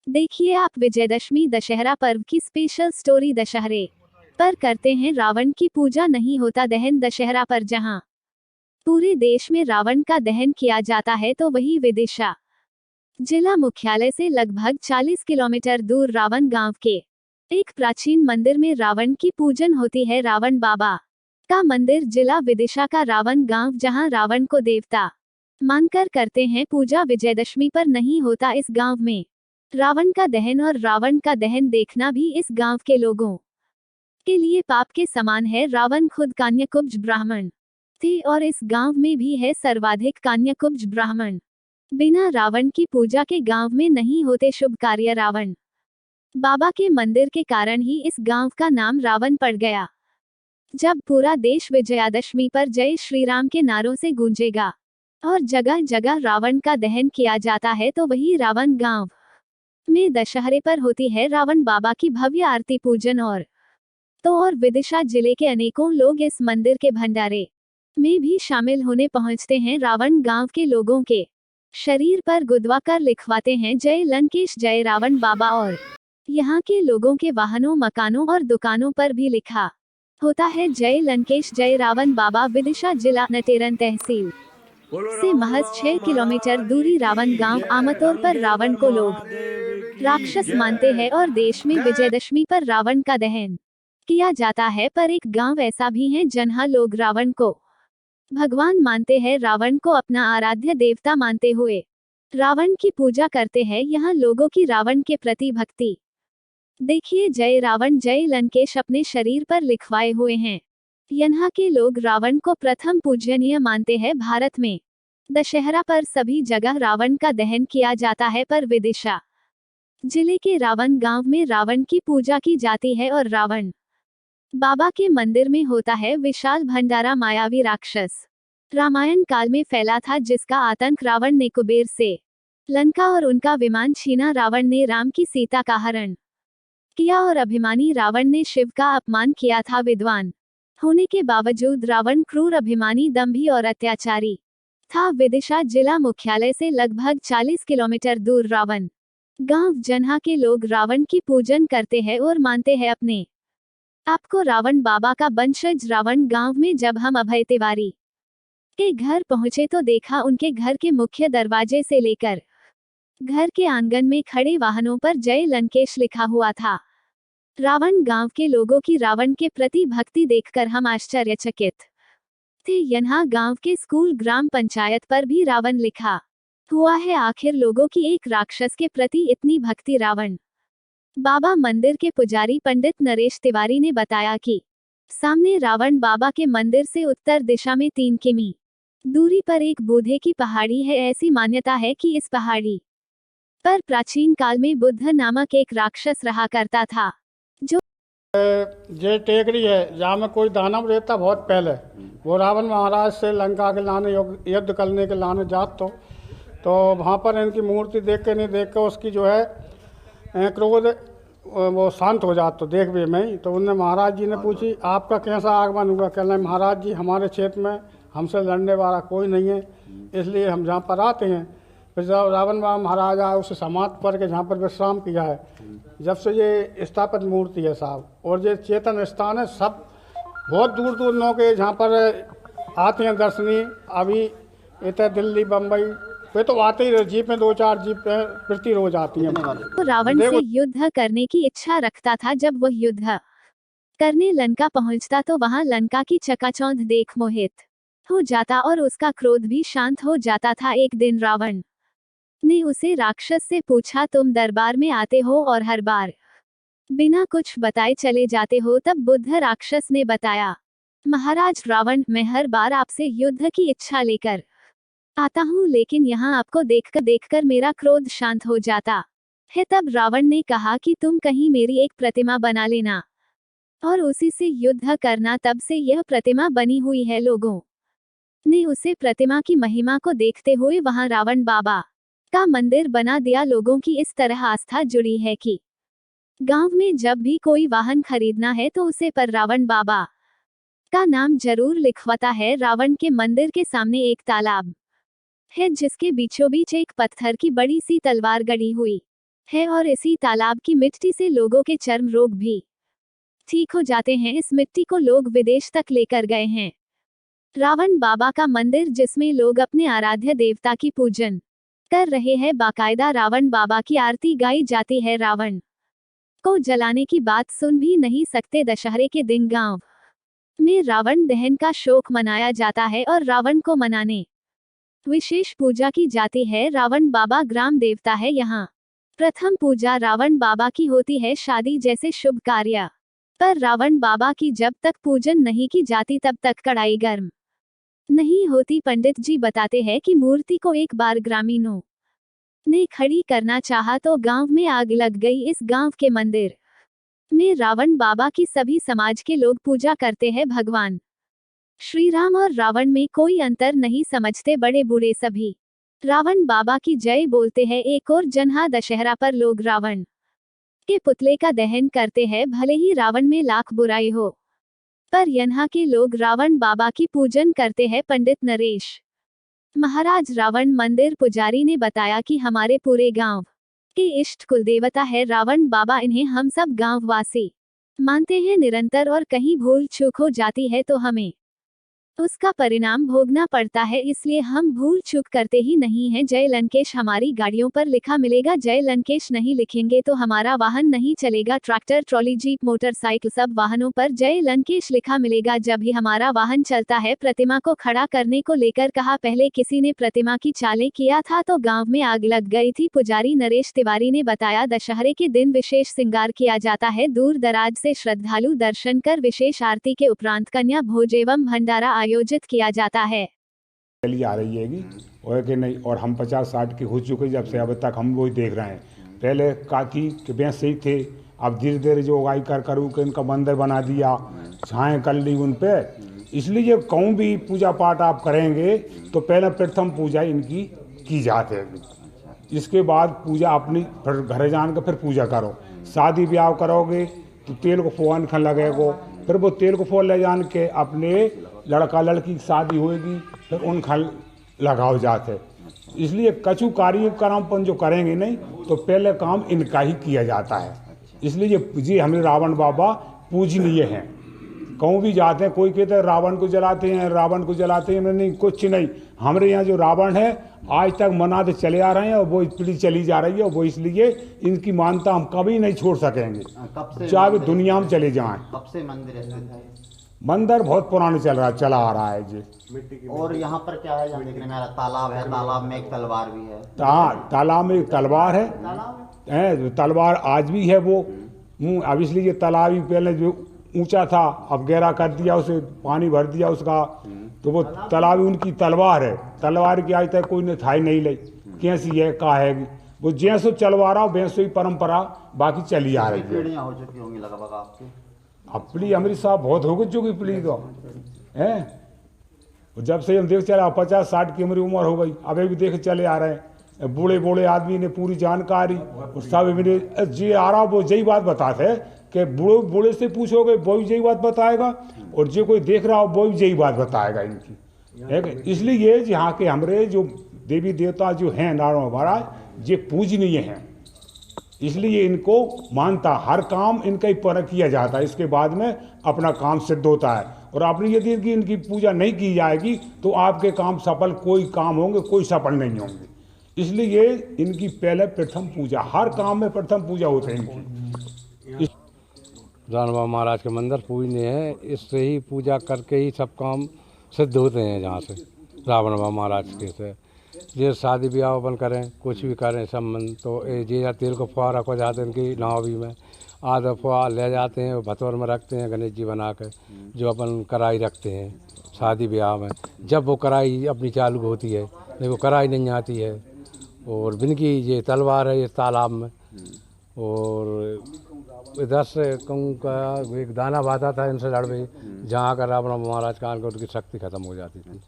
देखिए आप विजयदशमी दशहरा पर्व की स्पेशल स्टोरी। दशहरे पर करते हैं रावण की पूजा, नहीं होता दहन। दशहरा पर जहां पूरे देश में रावण का दहन किया जाता है, तो वही विदिशा जिला मुख्यालय से लगभग 40 किलोमीटर दूर रावण गांव के एक प्राचीन मंदिर में रावण की पूजन होती है। रावण बाबा का मंदिर जिला विदिशा का रावण गांव, जहां रावण को देवता मानकर करते हैं पूजा। विजयदशमी पर नहीं होता इस गांव में रावण का दहन, और रावण का दहन देखना भी इस गांव के लोगों के लिए पाप के समान है। रावण खुद कान्यकुब्ज ब्राह्मण थे और इस गांव में भी है सर्वाधिक कान्यकुब्ज ब्राह्मण। बिना रावण की पूजा के गांव में नहीं होते शुभ कार्य। रावण बाबा के मंदिर के कारण ही इस गांव का नाम रावण पड़ गया। जब पूरा देश विजयादशमी पर जय श्री राम के नारों से गूंजेगा और जगह जगह रावण का दहन किया जाता है, तो वही रावण गांव में दशहरे पर होती है रावण बाबा की भव्य आरती पूजन। और विदिशा जिले के अनेकों लोग इस मंदिर के भंडारे में भी शामिल होने पहुंचते हैं। रावण गांव के लोगों के शरीर पर गुदवा कर लिखवाते हैं जय लंकेश जय रावण बाबा, और यहाँ के लोगों के वाहनों, मकानों और दुकानों पर भी लिखा होता है जय लंकेश जय रावण बाबा। विदिशा जिला नटेरन तहसील से महज 6 किलोमीटर दूरी रावण गांव। आमतौर पर रावण को लोग राक्षस मानते हैं और देश में विजयदशमी पर रावण का दहन किया जाता है, पर एक गांव ऐसा भी है जहां लोग रावण को भगवान मानते हैं। रावण को अपना आराध्य देवता मानते हुए रावण की पूजा करते हैं। यहाँ लोगों की रावण के प्रति भक्ति देखिए, जय रावण जय लंकेश अपने शरीर पर लिखवाए हुए हैं। यहाँ के लोग रावण को प्रथम पूजनीय मानते हैं। भारत में दशहरा पर सभी जगह रावण का दहन किया जाता है, पर विदिशा जिले के रावण गांव में रावण की पूजा की जाती है और रावण बाबा के मंदिर में होता है विशाल भंडारा। मायावी राक्षस रामायण काल में फैला था, जिसका आतंक रावण ने कुबेर से लंका और उनका विमान छीना। रावण ने राम की सीता का हरण किया और अभिमानी रावण ने शिव का अपमान किया था। विद्वान होने के बावजूद रावण क्रूर, अभिमानी, दंभी और अत्याचारी था। विदिशा जिला मुख्यालय से लगभग 40 किलोमीटर दूर रावण गांव, जहाँ के लोग रावण की पूजन करते हैं और मानते हैं अपने आपको रावण बाबा का वंशज। रावण गांव में जब हम अभय तिवारी के घर पहुंचे, तो देखा उनके घर के मुख्य दरवाजे से लेकर घर के आंगन में खड़े वाहनों पर जय लंकेश लिखा हुआ था। रावण गांव के लोगों की रावण के प्रति भक्ति देखकर हम आश्चर्यचकित थे। यहाँ गांव के स्कूल, ग्राम पंचायत पर भी रावण लिखा हुआ है। आखिर लोगों की एक राक्षस के प्रति इतनी भक्ति। रावण बाबा मंदिर के पुजारी पंडित नरेश तिवारी ने बताया कि सामने रावण बाबा के मंदिर से उत्तर दिशा में 3 किमी दूरी पर एक बूधे की पहाड़ी है। ऐसी मान्यता है कि इस पहाड़ी पर प्राचीन काल में बुद्ध नामक एक राक्षस रहा करता था, जो ये टेकरी है जहाँ में कोई दानव रहता बहुत पहले। वो रावण महाराज से लंका के लाने युद्ध करने के लाने जात तो वहाँ पर इनकी मूर्ति देख के नहीं देख के उसकी जो है क्रोध वो शांत हो जाता। तो देख भी मैं तो उनने महाराज जी ने पूछी आपका कैसा आगमन हुआ। कहना है महाराज जी हमारे क्षेत्र में हमसे लड़ने वाला कोई नहीं है, इसलिए हम जहाँ पर आते हैं। फिर जब रावण बाबा महाराज आए उसे समाप्त करके जहाँ पर विश्राम किया है, जब से ये स्थापित मूर्ति है साहब। और ये चेतन स्थान है, सब बहुत दूर दूर लोग जहाँ पर आते हैं दर्शनीय। अभी इतना दिल्ली, बम्बई वे तो आते ही, जीप में 2-4 जीप प्रति रोज आती हैं। तो रावण से युद्ध करने की इच्छा रखता था। जब वह युद्ध करने लंका पहुंचता, तो वहां लंका की चकाचौंध देख मोहित हो जाता और उसका क्रोध भी शांत हो जाता था। एक दिन रावण ने उसे राक्षस से पूछा, तुम दरबार में आते हो और हर बार बिना कुछ बताए चले जाते हो। तब बुद्ध राक्षस ने बताया, महाराज रावण, मैं हर बार आपसे युद्ध की इच्छा लेकर आता हूँ, लेकिन यहाँ आपको देखकर मेरा क्रोध शांत हो जाता है। तब रावण ने कहा कि तुम कहीं मेरी एक प्रतिमा बना लेना और उसी से युद्ध करना। तब से यह प्रतिमा बनी हुई है। लोगों ने उसे प्रतिमा की महिमा को देखते हुए वहां रावण बाबा का मंदिर बना दिया। लोगों की इस तरह आस्था जुड़ी है कि गांव में जब भी कोई वाहन खरीदना है, तो उसे पर रावण बाबा का नाम जरूर लिखवाता है। रावण के मंदिर के सामने एक तालाब है, जिसके बीचों बीच एक पत्थर की बड़ी सी तलवार गड़ी हुई है और इसी तालाब की मिट्टी से लोगों के चर्म रोग भी ठीक हो जाते हैं। इस मिट्टी को लोग विदेश तक लेकर गए हैं। रावण बाबा का मंदिर जिसमें लोग अपने आराध्य देवता की पूजन कर रहे हैं। बाकायदा रावण बाबा की आरती गाई जाती है। रावण को जलाने की बात सुन भी नहीं सकते। दशहरे के दिन गांव में रावण दहन का शोक मनाया जाता है और रावण को मनाने विशेष पूजा की जाती है। रावण बाबा ग्राम देवता है यहाँ। प्रथम पूजा रावण बाबा की होती है। शादी जैसे शुभ कार्य पर रावण बाबा की जब तक पूजन नहीं की जाती तब तक कढ़ाई गर्म नहीं होती। पंडित जी बताते हैं कि मूर्ति को एक बार ग्रामीणों ने खड़ी करना चाहा तो गांव में आग लग गई। इस गांव के मंदिर में रावण बाबा की सभी समाज के लोग पूजा करते हैं। भगवान श्री राम और रावण में कोई अंतर नहीं समझते। बड़े बूढ़े सभी रावण बाबा की जय बोलते हैं। एक और जनहा दशहरा पर लोग रावण के पुतले का दहन करते हैं। भले ही रावण में लाख बुराई हो पर यहाँ के लोग रावण बाबा की पूजन करते हैं। पंडित नरेश महाराज रावण मंदिर पुजारी ने बताया कि हमारे पूरे गांव के इष्ट कुलदेवता है रावण बाबा। इन्हें हम सब गांव वासी मानते हैं निरंतर और कहीं भूल चूक हो जाती है तो हमें उसका परिणाम भोगना पड़ता है। इसलिए हम भूल चूक करते ही नहीं हैं। जय लंकेश हमारी गाड़ियों पर लिखा मिलेगा। जय लंकेश नहीं लिखेंगे तो हमारा वाहन नहीं चलेगा। ट्रैक्टर, ट्रॉली, जीप, मोटरसाइकिल सब वाहनों पर जय लंकेश लिखा मिलेगा जब ही हमारा वाहन चलता है। प्रतिमा को खड़ा करने को लेकर कहा पहले किसी ने प्रतिमा की चालें किया था तो गांव में आग लग गई थी। पुजारी नरेश तिवारी ने बताया दशहरे के दिन विशेष श्रृंगार किया जाता है। दूर दराज से श्रद्धालु दर्शन कर विशेष आरती के उपरांत कन्या भोज एवं भंडारा आयोजित किया जाता है। चली आ रही हैगी और कि नहीं, और हम 50-60 के हो चुके जब से अब तक हम वही देख रहे हैं। पहले काकी के भैंस सही थे, अब धीरे धीरे जो उगाई कर के इनका मंदिर बना दिया, छाएं कर ली उन पे। इसलिए कहूँ भी पूजा पाठ आप करेंगे तो पहले प्रथम पूजा इनकी की जाती है। इसके बाद पूजा अपनी फिर घर जान के फिर पूजा करो। शादी ब्याह करोगे तो तेल को फोन खन लगेगो, फिर वो तेल को फोन ले जान के अपने लड़का लड़की की शादी होएगी फिर उन खल लगाओ जाते। इसलिए कछु कार्यक्रम जो करेंगे नहीं तो पहले काम इनका ही किया जाता है। इसलिए जी हमें रावण बाबा पूजनीय हैं। कहूँ भी जाते हैं कोई कहते हैं रावण को जलाते हैं, रावण को जलाते हैं। नहीं, कुछ नहीं। हमारे यहाँ जो रावण है आज तक मनाते चले आ रहे हैं और वो पीढ़ी चली जा रही है और वो इसलिए इनकी मानता हम कभी नहीं छोड़ सकेंगे चाहे दुनिया में चले जाएं। कब से मंदिर स्थित है? मंदिर बहुत पुराने चला आ रहा है जी। और यहाँ पर क्या है? यहाँ देखने में आ रहा तालाब है, तालाब में एक तलवार भी है। तालाब में एक तलवार है, तलवार आज भी है वो। अब इसलिए ये तालाब ही पहले जो ऊंचा था अब गहरा कर दिया, उसे पानी भर दिया उसका, तो वो तालाब उनकी तलवार है। तलवार की आज तक कोई ने थाई नहीं ली कैसी है का है। वो जैसो चलवा रहा हो वैसो ही परंपरा बाकी चली आ रही है। पीढ़ियाँ हो चुकी होंगी लगभग आपकी? अब पीढ़ी हमारी साहब बहुत हो चुकी पीढ़ी तो है। जब से हम देख चला 50-60 की हमारी उम्र हो गई, अभी भी देख चले आ रहे हैं। बूढ़े बूढ़े आदमी ने पूरी जानकारी और सब मेरे जी आ रहा वो यही बात बताते हैं कि बूढ़े से पूछोगे वो भी यही बात बताएगा और जो कोई देख रहा हो वो भी यही बात बताएगा इनकी। इसलिए यहाँ के हमारे जो देवी देवता जो हैं नारायण महाराज ये पूजनीय हैं। इसलिए इनको मानता हर काम इनका ही पर किया जाता है। इसके बाद में अपना काम सिद्ध होता है। और अपनी यदि इनकी पूजा नहीं की जाएगी तो आपके काम सफल कोई काम होंगे कोई सफल नहीं होंगे। इसलिए इनकी पहले प्रथम पूजा, हर काम में प्रथम पूजा होती है इनकी। रावण बाबा महाराज के मंदिर पूजनीय है। इससे ही पूजा करके ही सब काम सिद्ध होते हैं। जहाँ से रावण बाबा महाराज के से ये शादी ब्याह अपन करें कुछ भी करें सब मन तो ये तेल को फुआ रखो जाते हैं इनकी नावी में, आधा फुआ ले जाते हैं भतौर में रखते हैं गणेश जी बना कर, जो अपन कढ़ाई रखते हैं शादी ब्याह में। जब वो कढ़ाई अपनी चालू होती है नहीं वो कढ़ाई नहीं आती है। और बिनकी ये तलवार है इस तालाब में। और इधर से कहूँ का एक दाना बाता था इनसे लड़वे, जहाँ का रावण महाराज काल को उनकी शक्ति खत्म हो जाती थी।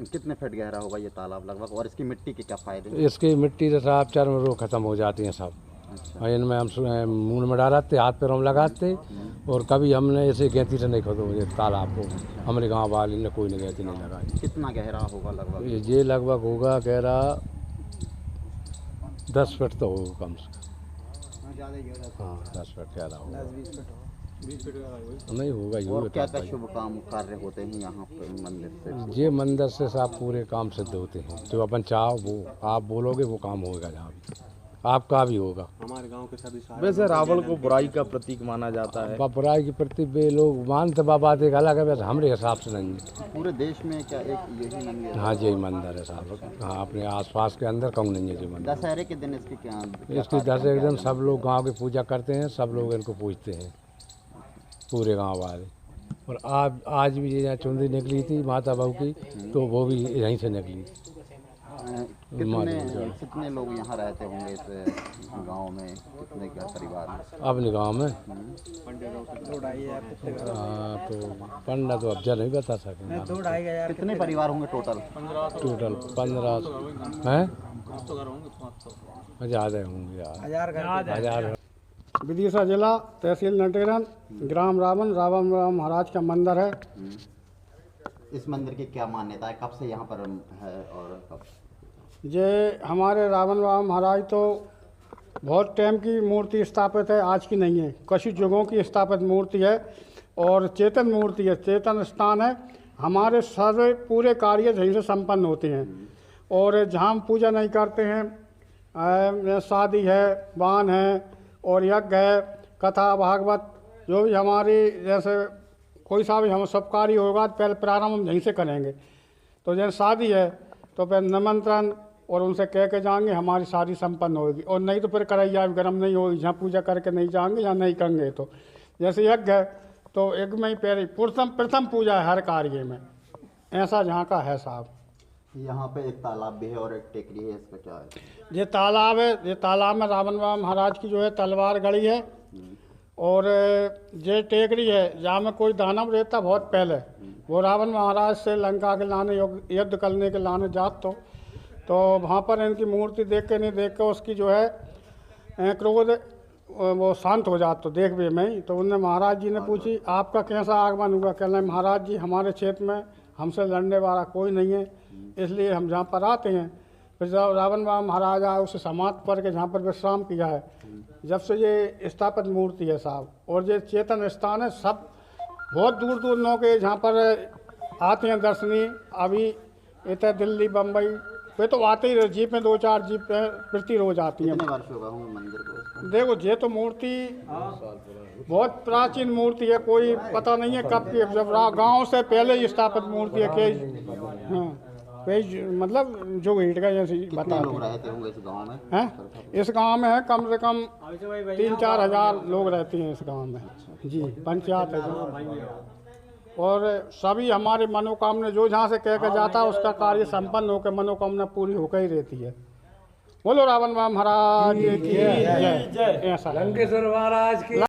कितने फीट गहरा होगा ये तालाब लगभग? और इसकी मिट्टी के क्या फायदे? इसकी मिट्टी से साफ चर्म रोग खत्म हो जाती हैं सब। और इनमें हम मुँह में डालते हाथ पैरों में लगाते और कभी हमने ऐसे गैती से नहीं खोदो ये तालाब को। हमारे गाँव वाले ने कोई ने गैती नहीं लगाई। कितना गहरा होगा लगभग? ये लगभग होगा गहरा 10 फीट तो होगा कम से कम। हाँ 10 फीट ज़्यादा होगा, 20 फीट नहीं होगा, ये और क्या बता क्या शुभ काम कार्य होते हैं यहाँ पे मंदिर से? ये मंदिर से साहब पूरे काम सिद्ध होते हैं, जो अपन चाहो वो आप बोलोगे वो काम होगा, जहाँ भी आपका भी होगा। वैसे रावण को बुराई का प्रतीक माना जाता है। बुराई के प्रति वे लोग मानते, बात एक अलग है, वैसे हमारे हिसाब से नहीं है। पूरे देश में क्या एक यही मंदिर है? हाँ यही मंदिर है साहब, हाँ अपने आसपास के अंदर कहूँ नहीं है जी मंदिर। दशहरे के दिन इसकी क्या इसकी 10 एक दिन सब लोग गांव की पूजा करते हैं, सब लोग इनको पूजते हैं पूरे गांव वाले। और आज भी ये चुंदी निकली थी माता बहू की, तो वो भी यहीं से निकली। कितने लोग यहाँ रहते होंगे इस गांव में, कितने घर परिवार हैं? अपने गांव में हाँ तो पंडा तो अब नहीं बता सकेंगे। कितने परिवार होंगे टोटल? टोटल 15 हैं, ज़्यादा होंगे यार, 1000। विदिशा जिला, तहसील नटेरन, ग्राम रावण, रावण महाराज का मंदिर है। इस मंदिर की क्या मान्यता है, कब से यहाँ पर है और कब? ये हमारे रावण बाबा महाराज तो बहुत टाइम की मूर्ति स्थापित है, आज की नहीं है, कुछ युगों की स्थापित मूर्ति है और चेतन मूर्ति है, चेतन स्थान है। हमारे सारे पूरे कार्य यहीं से संपन्न होते हैं। और जहाँ हम पूजा नहीं करते हैं, शादी है, बान है और यज्ञ है, कथा भागवत, जो भी हमारी जैसे कोई सा भी हम सब कार्य होगा पहले प्रारंभ हम यहीं से करेंगे। तो जैसे शादी है तो पहले निमंत्रण और उनसे कह के जाएंगे, हमारी शादी संपन्न होगी। और नहीं तो फिर करैया गर्म नहीं होगी, जहाँ पूजा करके नहीं जाएंगे या नहीं करेंगे। तो जैसे यज्ञ है तो यज्ञ में ही पहले प्रथम पूजा है हर कार्य में, ऐसा जहाँ का है साहब। यहाँ पे एक तालाब भी है और एक टेकरी है, इसका क्या है? ये तालाब है, ये तालाब में रावण बाबा महाराज की जो है तलवार गड़ी है। और ये टेकरी है जहाँ में कोई दानव रहता बहुत पहले, वो रावण महाराज से लंका के लाने युद्ध करने के लाने जात तो वहाँ पर इनकी मूर्ति देख के नहीं देख के उसकी जो है क्रोध वो शांत हो जाता तो देख भी में ही। तो उनने महाराज जी ने पूछी आपका कैसा आगमन हुआ? कह रहे महाराज जी हमारे क्षेत्र में हमसे लड़ने वाला कोई नहीं है, इसलिए हम जहाँ पर आते हैं। फिर जब रावण बाबा महाराज आए उसे समाप्त करके जहाँ पर विश्राम किया है, जब से ये स्थापित मूर्ति है साहब। और ये चेतन स्थान है, सब बहुत दूर दूर लोग के जहाँ पर आते हैं दर्शनी। अभी इतना दिल्ली बम्बई वे तो आते ही रहे, जीप में 2-4 जीप प्रति रोज आती हैं। कितने वर्ष होगा होंगे मंदिर को? देखो ये तो मूर्ति बहुत प्राचीन मूर्ति है, कोई पता नहीं है कब की, जब गांव से पहले ही स्थापित मूर्ति है। हाँ मतलब जो हिट का जैसे कितने लोग रहते होंगे इस गांव में? हैं इस गांव में है कम से कम 3-4 हज़ार लोग रहते हैं इस गांव में जी, पंचायत है। और सभी हमारे मनोकामना जो जहाँ से कह के जाता है उसका कार्य संपन्न होकर मनोकामना पूरी होकर ही रहती है। बोलो रावण बाबा महाराज की जय। ऐसा लंकेश्वर महाराज की